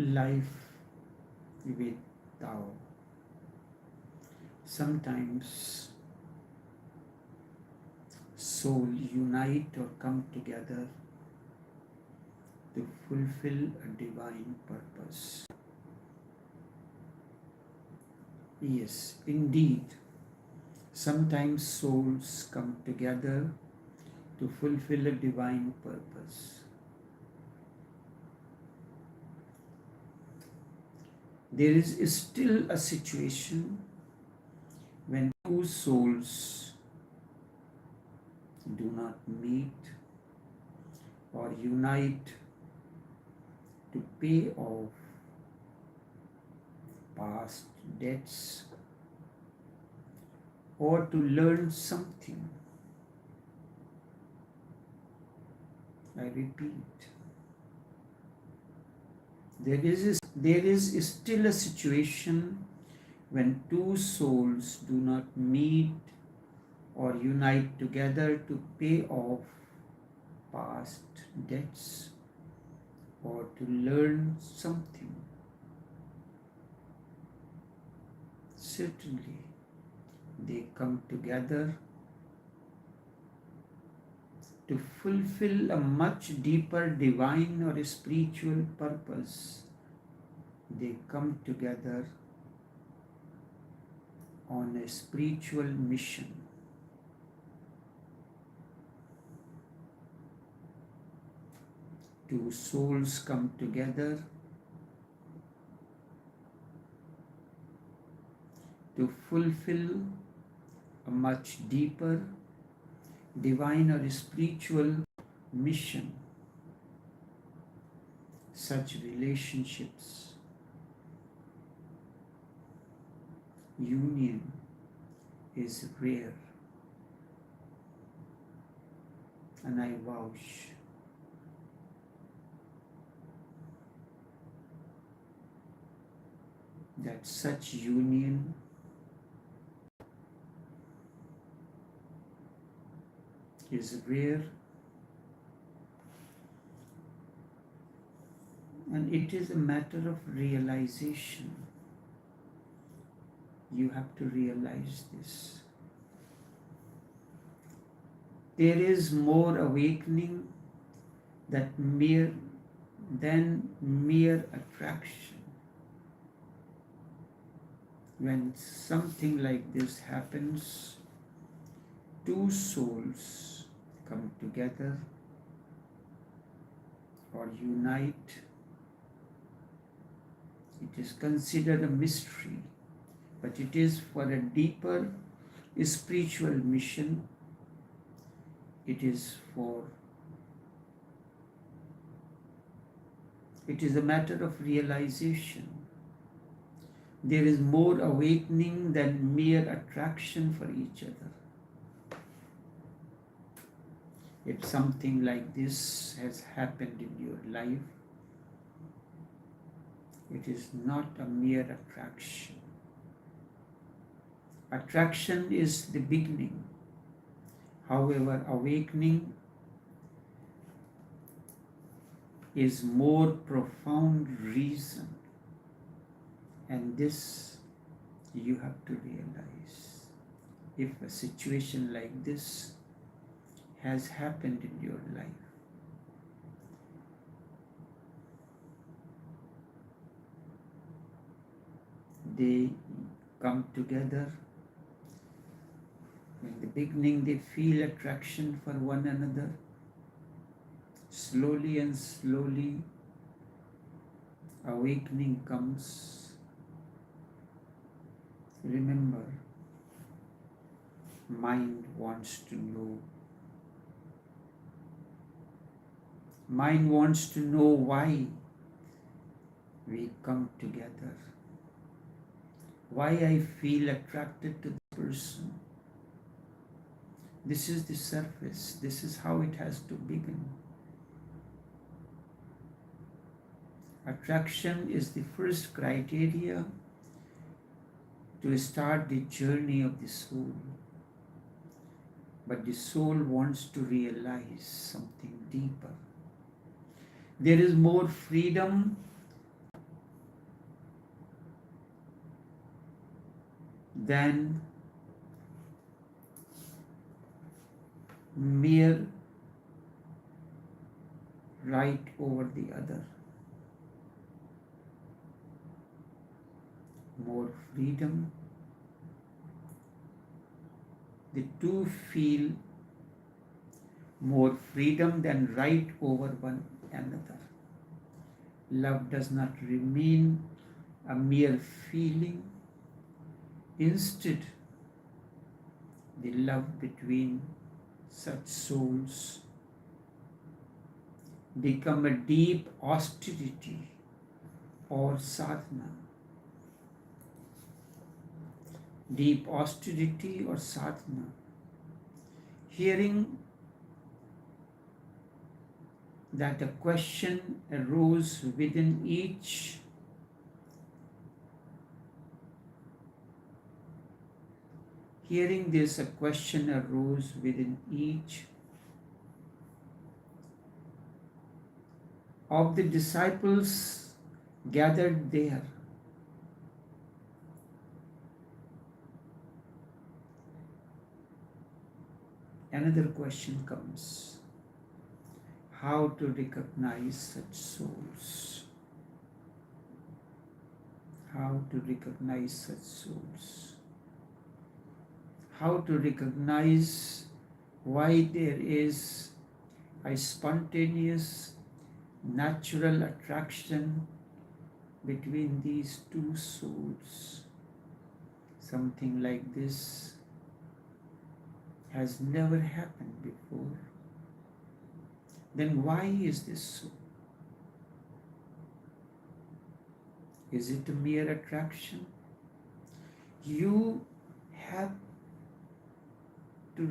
life with Tao. Sometimes soul unite or come together to fulfill a divine purpose. Yes, indeed, sometimes souls come together to fulfill a divine purpose. There is still a situation when two souls do not meet or unite to pay off past debts or to learn something. I repeat, there is still a situation when two souls do not meet or unite together to pay off past debts or to learn something. Certainly, they come together to fulfill a much deeper divine or spiritual purpose. They come together on a spiritual mission. Two souls come together to fulfill a much deeper divine or spiritual mission. Such relationships, union is rare, and I vouch that such union is rare, and it is a matter of realization. You have to realize this. There is more awakening than mere attraction. When something like this happens, two souls come together or unite. It is considered a mystery, but it is for a deeper spiritual mission. It is a matter of realization. There is more awakening than mere attraction for each other. If something like this has happened in your life, it is not a mere attraction. Attraction is the beginning. However, awakening is more profound reason, and this you have to realize. If a situation like this has happened in your life, they come together. In the beginning, they feel attraction for one another. Slowly and slowly, awakening comes. Remember, mind wants to know. Mind wants to know why we come together. Why I feel attracted to this person. This is the surface. This is how it has to begin. Attraction is the first criteria to start the journey of the soul. But the soul wants to realize something deeper. There is more freedom than mere right over the other. More freedom. The two feel more freedom than right over one another. Love does not remain a mere feeling. Instead, the love between such souls become a deep austerity or sadhana. Deep austerity or sadhana. Hearing that a question arose within each a question arose within each of the disciples gathered there. Another question comes: how to recognize such souls? How to recognize such souls? How to recognize why there is a spontaneous, natural attraction between these two souls? Something like this has never happened before. Then why is this so? Is it a mere attraction? You have to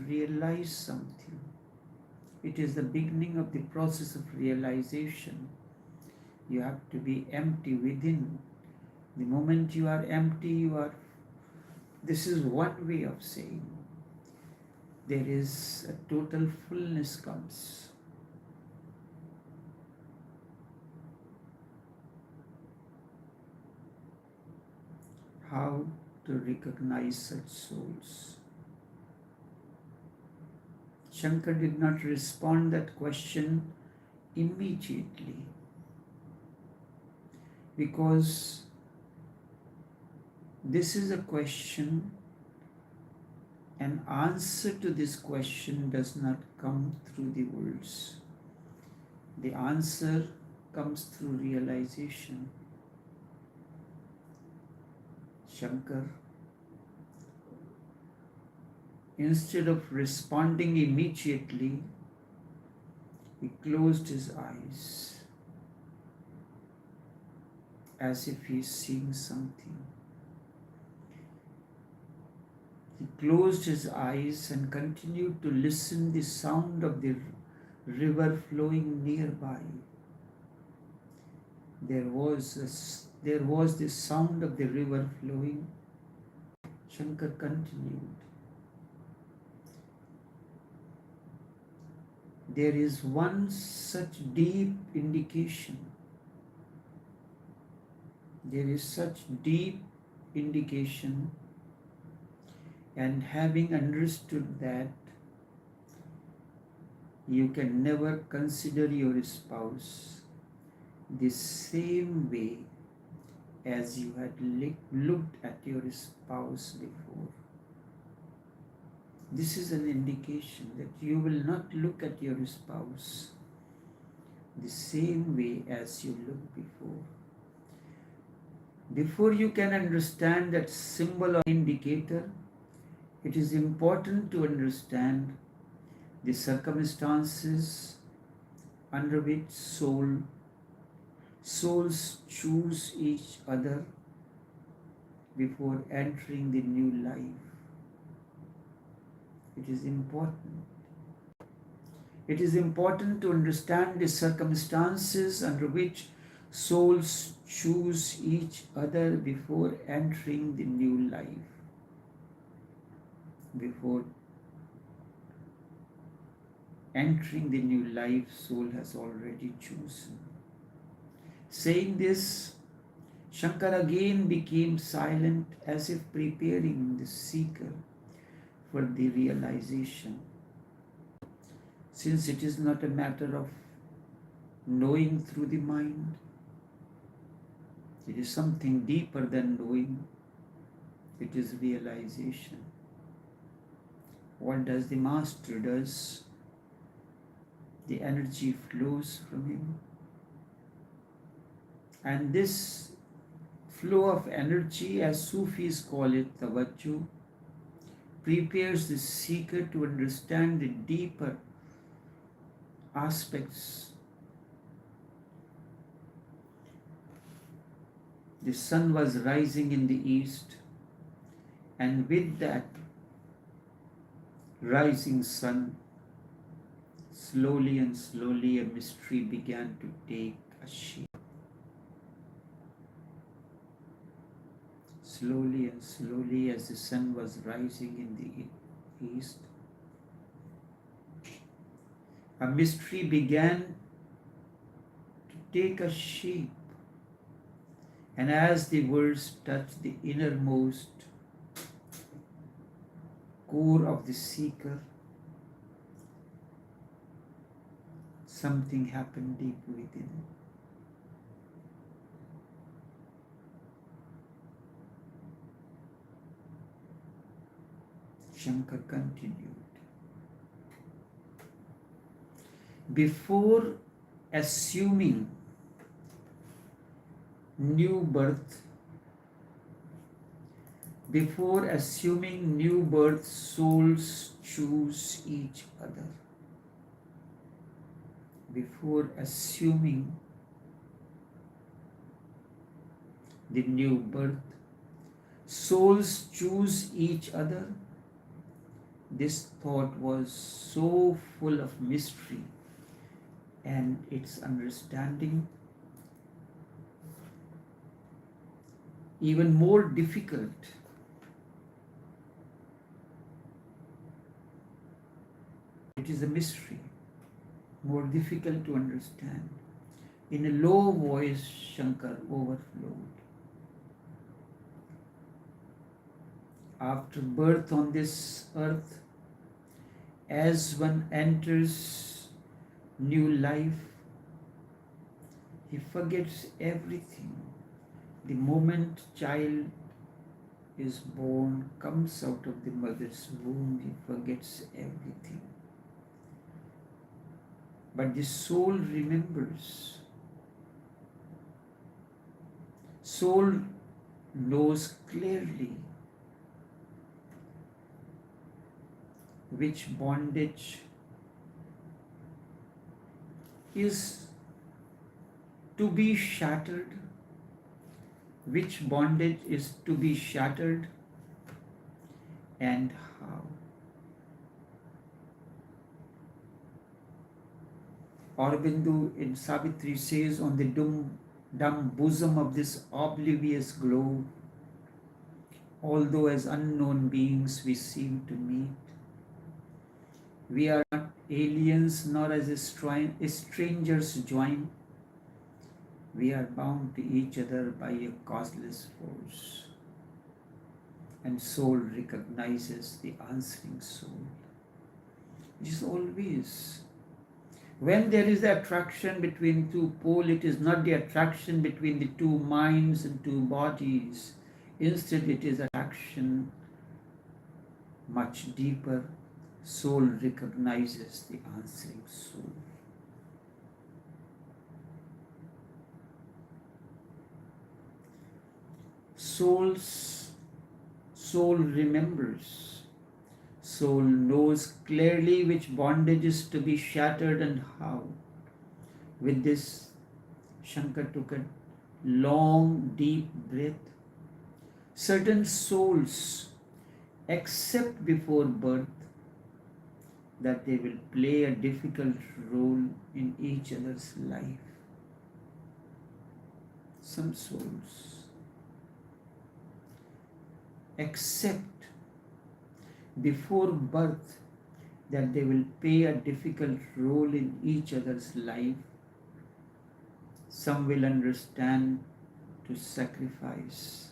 realize something. It is the beginning of the process of realization. You have to be empty within. The moment you are empty, this is one way of saying. There is a total fullness comes. How to recognize such souls? Shankar did not respond that question immediately, because this is a question. An answer to this question does not come through the words. The answer comes through realization. Shankar, instead of responding immediately, he closed his eyes as if he is seeing something. He closed his eyes and continued to listen the sound of the river flowing nearby. There was the sound of the river flowing. Shankar continued. There is one such deep indication. There is such deep indication, and having understood that, you can never consider your spouse the same way as you had looked at your spouse before. This is an indication that you will not look at your spouse the same way as you looked before. Before you can understand that symbol or indicator, it is important to understand the circumstances under which souls choose each other before entering the new life. It is important. It is important to understand the circumstances under which souls choose each other before entering the new life. Before entering the new life, soul has already chosen. Saying this, Shankar again became silent as if preparing the seeker for the realization. Since it is not a matter of knowing through the mind, it is something deeper than knowing. It is realization. What does the master does? The energy flows from him. And this flow of energy, as Sufis call it, tawajjuh, prepares the seeker to understand the deeper aspects. The sun was rising in the east, and with that rising sun, slowly and slowly a mystery began to take a shape. Slowly and slowly, as the sun was rising in the east, a mystery began to take a shape. And as the words touched the innermost core of the seeker, something happened deep within. Shankar continued. Before assuming new birth, souls choose each other. Before assuming the new birth, souls choose each other. This thought was so full of mystery, and its understanding even more difficult. It is a mystery, more difficult to understand. In a low voice, Shankar overflowed. After birth on this earth, as one enters new life, he forgets everything. The moment child is born, comes out of the mother's womb, he forgets everything. But the soul remembers. Soul knows clearly which bondage is to be shattered, which bondage is to be shattered, and how. Aurobindo in Savitri says, on the dumb bosom of this oblivious globe, although as unknown beings we seem to meet, we are not aliens nor as strangers join. We are bound to each other by a causeless force. And soul recognizes the answering soul. It is always. When there is the attraction between two poles, it is not the attraction between the two minds and two bodies. Instead, it is attraction much deeper. Soul recognizes the answering soul. Soul remembers. Soul knows clearly which bondage is to be shattered and how. With this, Shankar took a long, deep breath. Certain souls accept before birth that they will play a difficult role in each other's life. Some souls accept before birth that they will play a difficult role in each other's life. Some will understand to sacrifice.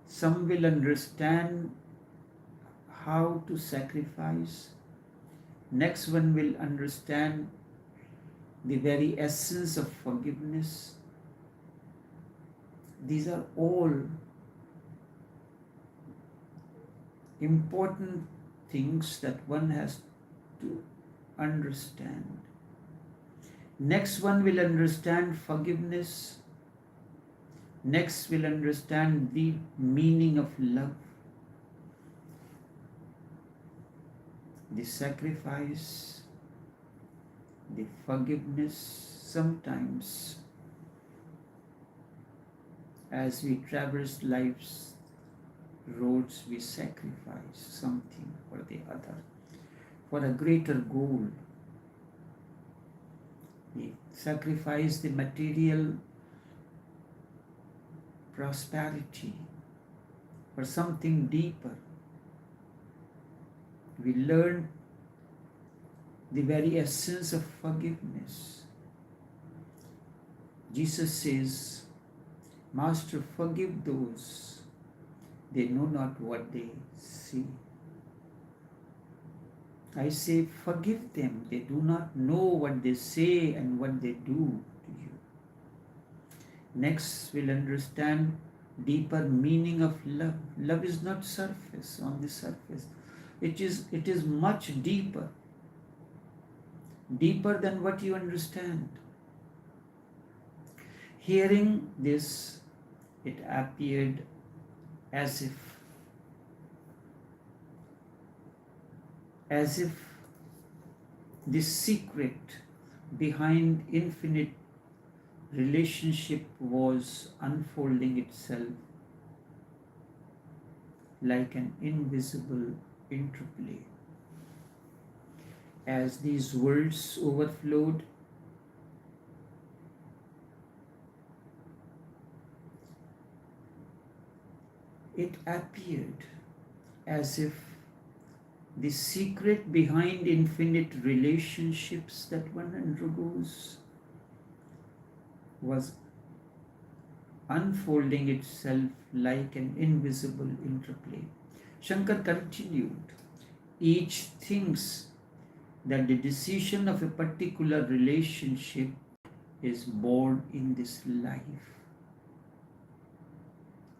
Some will understand how to sacrifice. Next one will understand the very essence of forgiveness. These are all important things that one has to understand. Next one will understand forgiveness. Next will understand the meaning of love, the sacrifice, the forgiveness. Sometimes as we traverse life's roads, we sacrifice something for the other, for a greater goal. We sacrifice the material prosperity for something deeper. We learn the very essence of forgiveness. Jesus says, Master, forgive those. They know not what they say. I say, forgive them. They do not know what they say and what they do to you. Next, we'll understand deeper meaning of love. Love is not surface, on the surface. It is much deeper. Deeper than what you understand. Hearing this, it appeared as if the secret behind infinite relationship was unfolding itself like an invisible interplay. As these words overflowed, it appeared as if the secret behind infinite relationships that one undergoes was unfolding itself like an invisible interplay. Shankar continued, each thinks that the decision of a particular relationship is born in this life.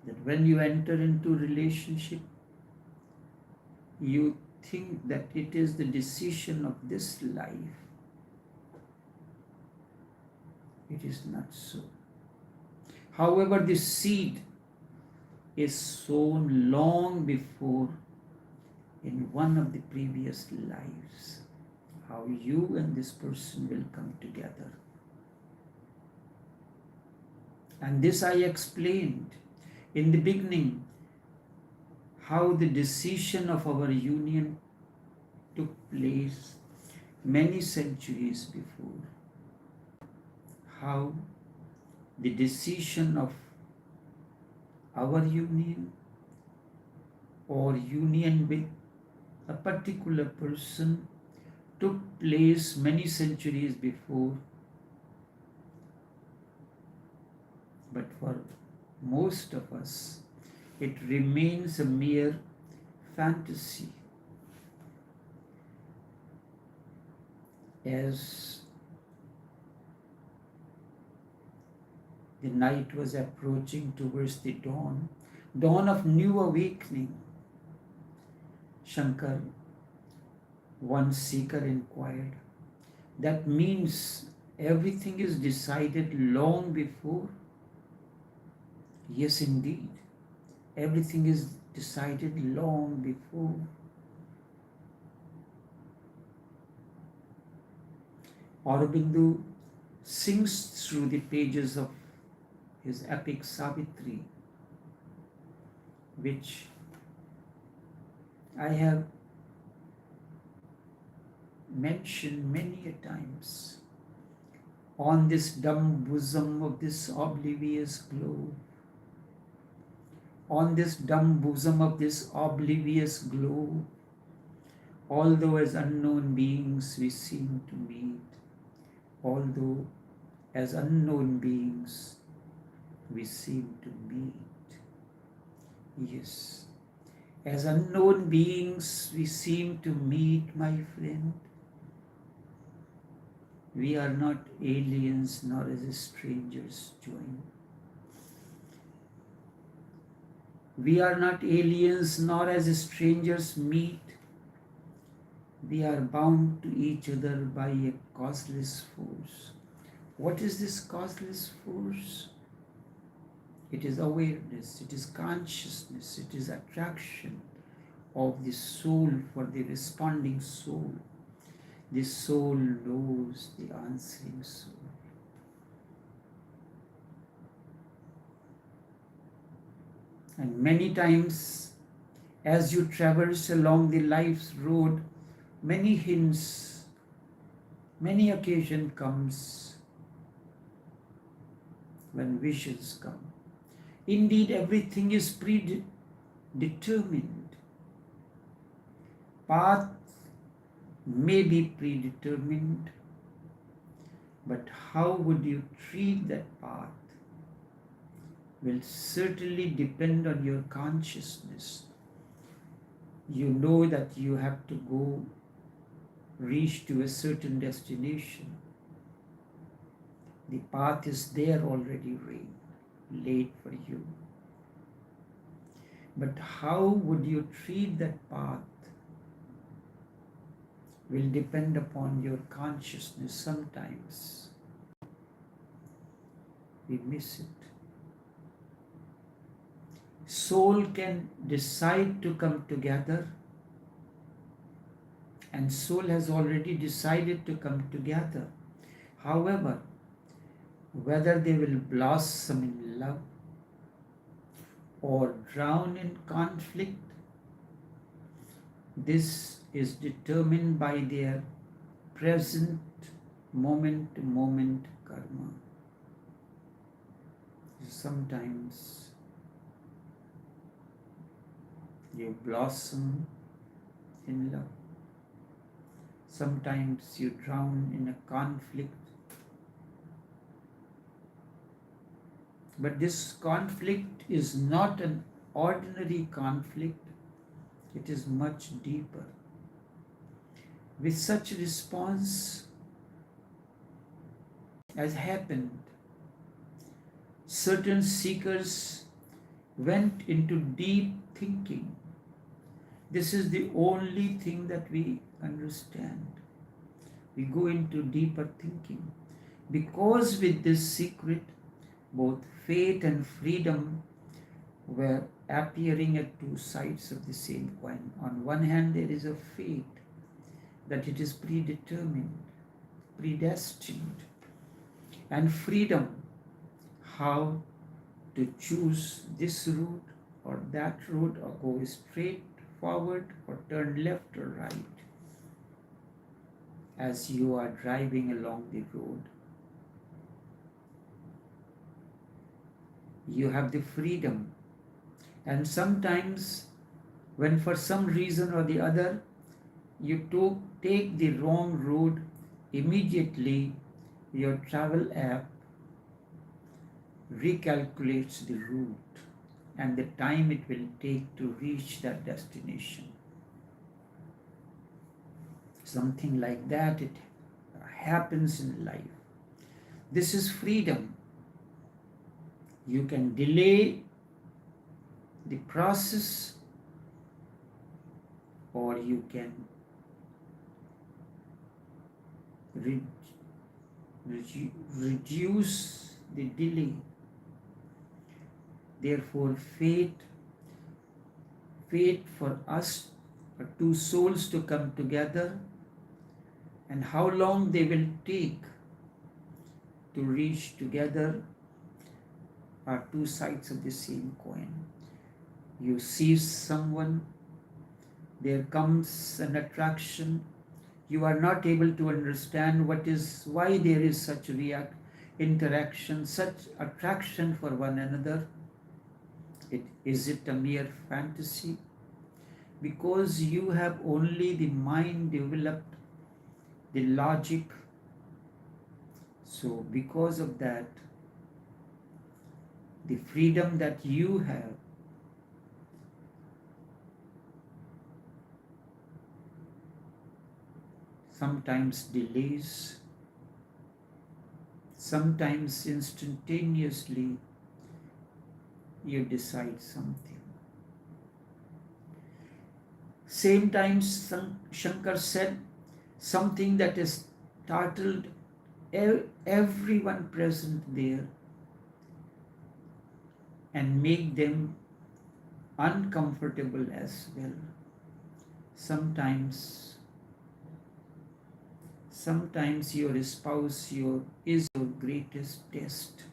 That when you enter into relationship, you think that it is the decision of this life. It is not so. However, the seed is sown long before in one of the previous lives. How you and this person will come together. And this I explained in the beginning, how the decision of our union took place many centuries before. How the decision of our union or union with a particular person took place many centuries before. But for most of us, it remains a mere fantasy. As the night was approaching towards the dawn of new awakening, Shankar, one seeker, inquired, that means everything is decided long before? Yes, indeed. Everything is decided long before. Aurobindo sings through the pages of his epic Savitri, which I have mentioned many a times. On this dumb bosom of this oblivious globe, on this dumb bosom of this oblivious globe, although as unknown beings we seem to meet, although As unknown beings, we seem to meet. Yes, as unknown beings, we seem to meet, my friend. We are not aliens nor as strangers join. We are not aliens nor as strangers meet. We are bound to each other by a causeless force. What is this causeless force? It is awareness, it is consciousness, it is attraction of the soul for the responding soul. The soul knows the answering soul. And many times, as you traverse along the life's road, many hints, many occasion comes when wishes come. Indeed, everything is predetermined. Path may be predetermined, but how would you treat that path will certainly depend on your consciousness. You know that you have to go reach to a certain destination. The path is there already laid for you. But how would you treat that path will depend upon your consciousness. Sometimes we miss it. Soul can decide to come together, and soul has already decided to come together. However, whether they will blossom in love or drown in conflict, this is determined by their present moment-to-moment karma. Sometimes you blossom in love. Sometimes you drown in a conflict. But this conflict is not an ordinary conflict. It is much deeper. With such response as happened, certain seekers went into deep thinking. This is the only thing that we understand. We go into deeper thinking. Because with this secret, both fate and freedom were appearing at two sides of the same coin. On one hand, there is a fate, that it is predetermined, predestined, and freedom, how to choose this route or that route, or go straight forward or turn left or right as you are driving along the road. You have the freedom, and sometimes when for some reason or the other you take the wrong road, immediately your travel app recalculates the route and the time it will take to reach that destination. Something like that, it happens in life. This is freedom. You can delay the process, or you can reduce the delay. Therefore, fate for us, for two souls to come together, and how long they will take to reach together are two sides of the same coin. You see someone, there comes an attraction. You are not able to understand why there is such interaction, such attraction for one another. Is it a mere fantasy? Because you have only the mind developed, the logic, So because of that, the freedom that you have sometimes delays, sometimes instantaneously you decide something. Same time Shankar said something that has startled everyone present there and make them uncomfortable as well. Sometimes your spouse is your greatest test.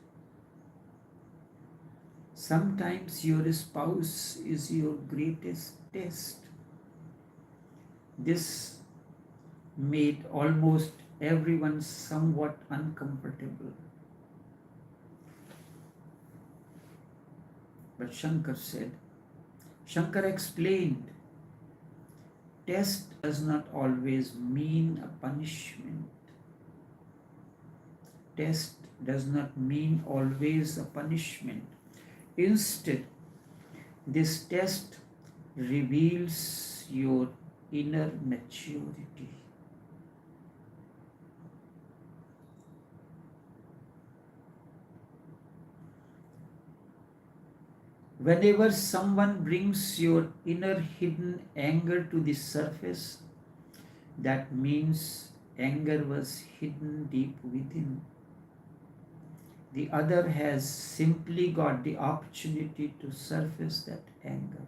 Sometimes your spouse is your greatest test. This made almost everyone somewhat uncomfortable. But Shankar explained, test does not always mean a punishment. Test does not mean always a punishment. Instead, this test reveals your inner maturity. Whenever someone brings your inner hidden anger to the surface, that means anger was hidden deep within. The other has simply got the opportunity to surface that anger.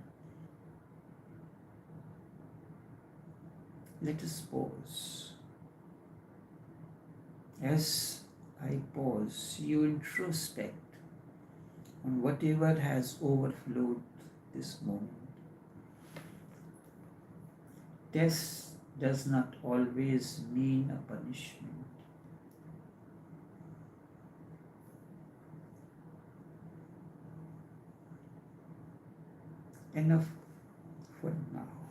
Let us pause. As I pause, you introspect on whatever has overflowed this moment. Test does not always mean a punishment. Enough for now.